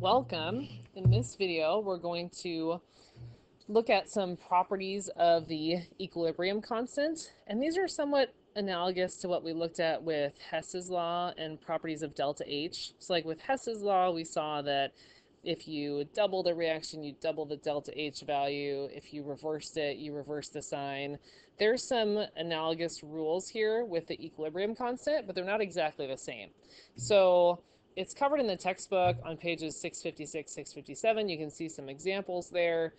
Welcome. In this video, we're going to look at some properties of the equilibrium constant, and these are somewhat analogous to what we looked at with Hess's law and properties of delta H. So like with Hess's law, we saw that if you double the reaction, you double the delta H value. If you reversed it, you reverse the sign. There's some analogous rules here with the equilibrium constant, but they're not exactly the same. So it's covered in the textbook on pages 656, 657. You can see some examples there.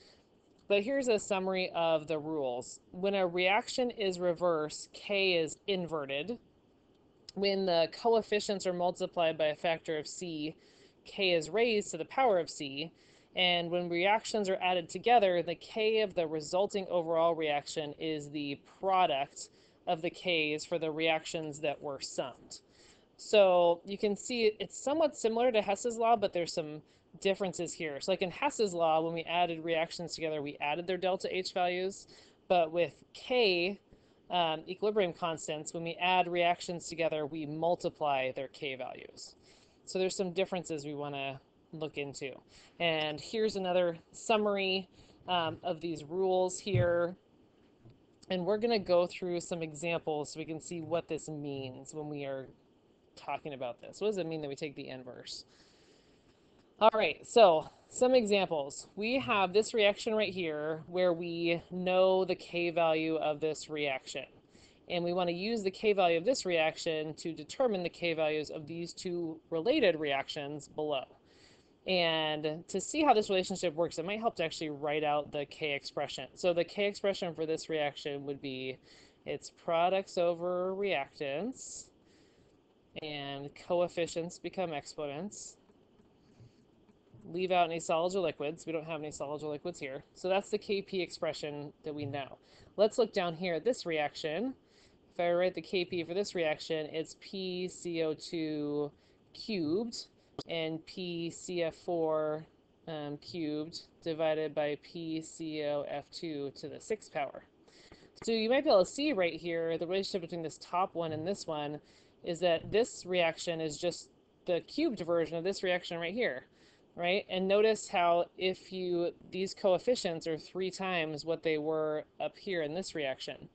But here's a summary of the rules. When a reaction is reversed, K is inverted. When the coefficients are multiplied by a factor of C, K is raised to the power of C. And when reactions are added together, the K of the resulting overall reaction is the product of the Ks for the reactions that were summed. So you can see it's somewhat similar to Hess's law, but there's some differences here. So like in Hess's law, when we added reactions together, we added their delta H values. But with K equilibrium constants, when we add reactions together, we multiply their K values. So there's some differences we want to look into. And here's another summary of these rules here. And we're going to go through some examples so we can see what this means when we are talking about this. What does it mean that we take the inverse? All right, so some examples. We have this reaction right here where we know the K value of this reaction. And we want to use the K value of this reaction to determine the K values of these two related reactions below. And to see how this relationship works, it might help to actually write out the K expression. So the K expression for this reaction would be its products over reactants, and coefficients become exponents. Leave out any solids or liquids. We don't have any solids or liquids here. So that's the Kp expression that we know. Let's look down here at this reaction. If I write the Kp for this reaction, it's PCO2 cubed and PCF4 cubed divided by PCOF2 to the 6th power. So you might be able to see right here the relationship between this top one and this one is that this reaction is just the cubed version of this reaction right here, right? And notice how if these coefficients are 3 times what they were up here in this reaction.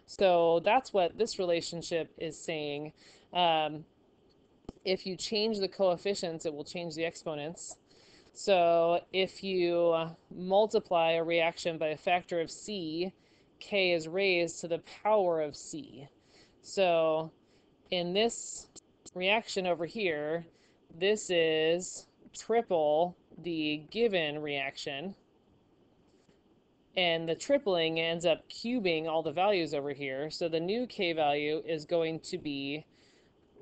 So that's what this relationship is saying. If you change the coefficients, it will change the exponents. So if you multiply a reaction by a factor of C, K is raised to the power of C. So in this reaction over here, this is triple the given reaction. And the tripling ends up cubing all the values over here. So the new K value is going to be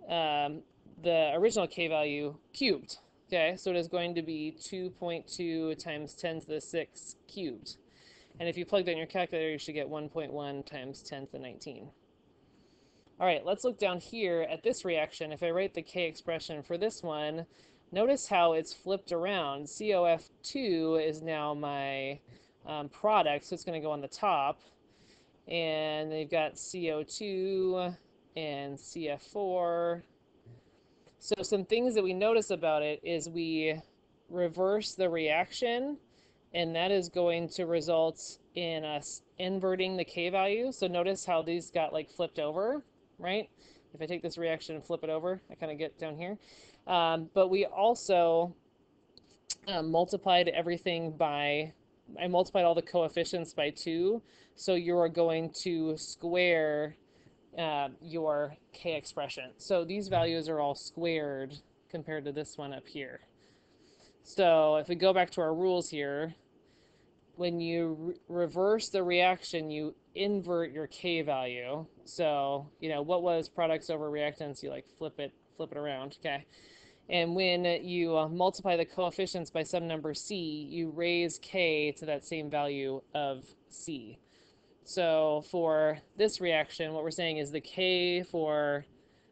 the original K value cubed. Okay, so it is going to be 2.2 times 10 to the 6 cubed. And if you plug that in your calculator, you should get 1.1 times 10 to the 19. All right, let's look down here at this reaction. If I write the K expression for this one, notice how it's flipped around. COF2 is now my product, so it's going to go on the top. And they've got CO2 and CF4. So some things that we notice about it is we reverse the reaction, and that is going to result in us inverting the K value. So notice how these got like flipped over, right? If I take this reaction and flip it over, I kind of get down here. But we also multiplied everything by, I multiplied all the coefficients by 2. So you're going to square your K expression. So these values are all squared compared to this one up here. So if we go back to our rules here, when you reverse the reaction, you invert your K value. So, you know, what was products over reactants? You like flip it around, okay? And when you multiply the coefficients by some number C, you raise K to that same value of C. So for this reaction, what we're saying is the K for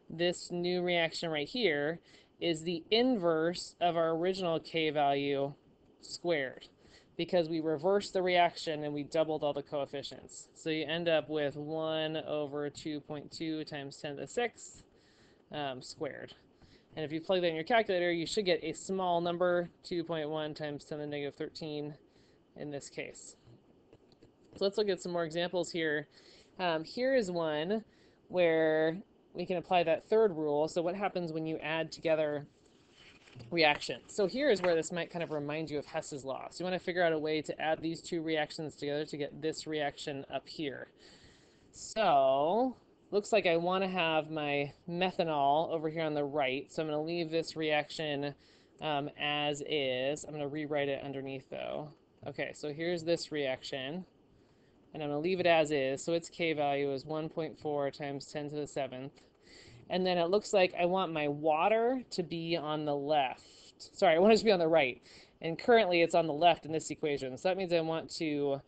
this new reaction right here is the inverse of our original K value squared, because we reversed the reaction and we doubled all the coefficients. So you end up with 1 over 2.2 times 10 to the 6th squared. And if you plug that in your calculator, you should get a small number, 2.1 times 10 to the negative 13 in this case. So let's look at some more examples here. Here is one where we can apply that third rule. So what happens when you add together reactions? So here is where this might kind of remind you of Hess's law. So you want to figure out a way to add these two reactions together to get this reaction up here. So looks like I want to have my methanol over here on the right. So I'm going to leave this reaction as is. I'm going to rewrite it underneath though. Okay, so here's this reaction. And I'm going to leave it as is. So its K value is 1.4 times 10 to the 7th. And then it looks like I want my water to be on the left. Sorry, I want it to be on the right. And currently it's on the left in this equation. So that means I want to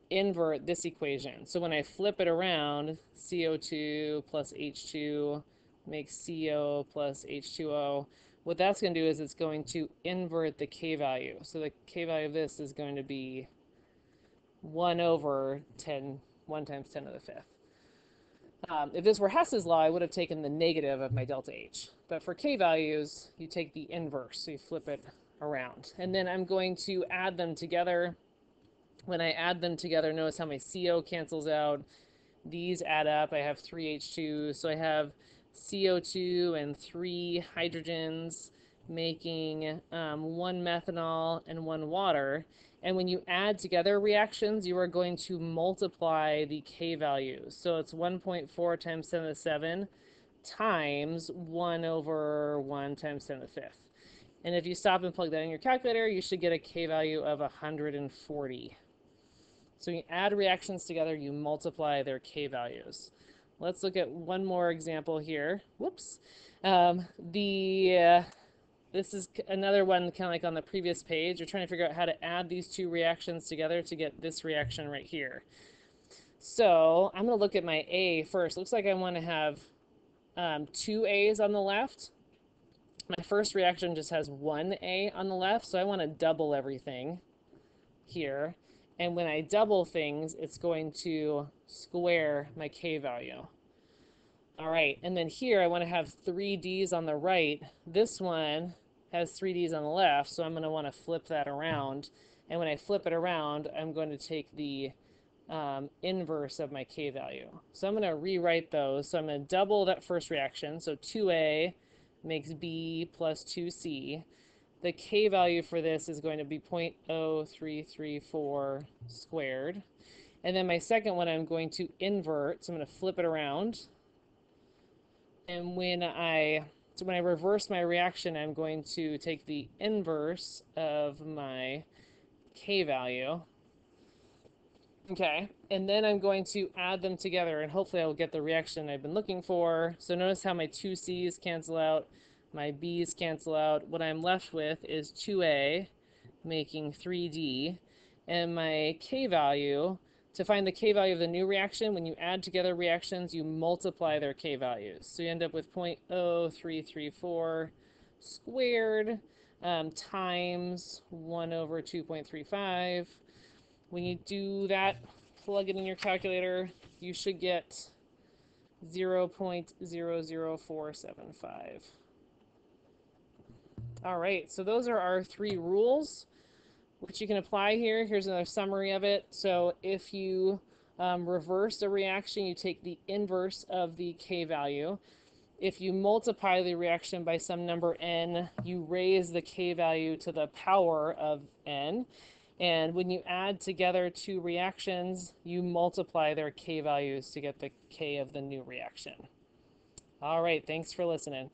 invert this equation. So when I flip it around, CO2 plus H2 makes CO plus H2O. What that's going to do is it's going to invert the K value. So the K value of this is going to be 1 over 10, 1 times 10 to the 5th. If this were Hess's law, I would have taken the negative of my delta H. But for K values, you take the inverse, so you flip it around. And then I'm going to add them together. When I add them together, notice how my CO cancels out. These add up. I have 3 H2, so I have CO2 and 3 hydrogens making 1 methanol and 1 water. And when you add together reactions, you are going to multiply the K values. So it's 1.4 times 10 to the 7 times 1 over 1 times 10 to the 5th. And if you stop and plug that in your calculator, you should get a K value of 140. So when you add reactions together, you multiply their K values. Let's look at one more example here. Whoops. This is another one kind of like on the previous page. You're trying to figure out how to add these two reactions together to get this reaction right here. So I'm going to look at my A first. Looks like I want to have 2 A's on the left. My first reaction just has 1 A on the left, so I want to double everything here. And when I double things, it's going to square my K value. All right, and then here I want to have 3 D's on the right. This one has 3 D's on the left, so I'm going to want to flip that around. And when I flip it around, I'm going to take the inverse of my K value. So I'm going to rewrite those. So I'm going to double that first reaction. So 2A makes B plus 2C. The K value for this is going to be 0.0334 squared. And then my second one I'm going to invert. So I'm going to flip it around. And when I reverse my reaction, I'm going to take the inverse of my K value. Okay, and then I'm going to add them together, and hopefully I will get the reaction I've been looking for. So notice how my 2 C's cancel out, my B's cancel out. What I'm left with is 2A making 3D, and my K value. To find the K value of the new reaction, when you add together reactions, you multiply their K values. So you end up with 0.0334 squared times 1 over 2.35. When you do that, plug it in your calculator, you should get 0.00475. All right, so those are our 3 rules, which you can apply here. Here's another summary of it. So if you reverse a reaction, you take the inverse of the K value. If you multiply the reaction by some number n, you raise the K value to the power of n. And when you add together 2 reactions, you multiply their K values to get the K of the new reaction. All right, thanks for listening.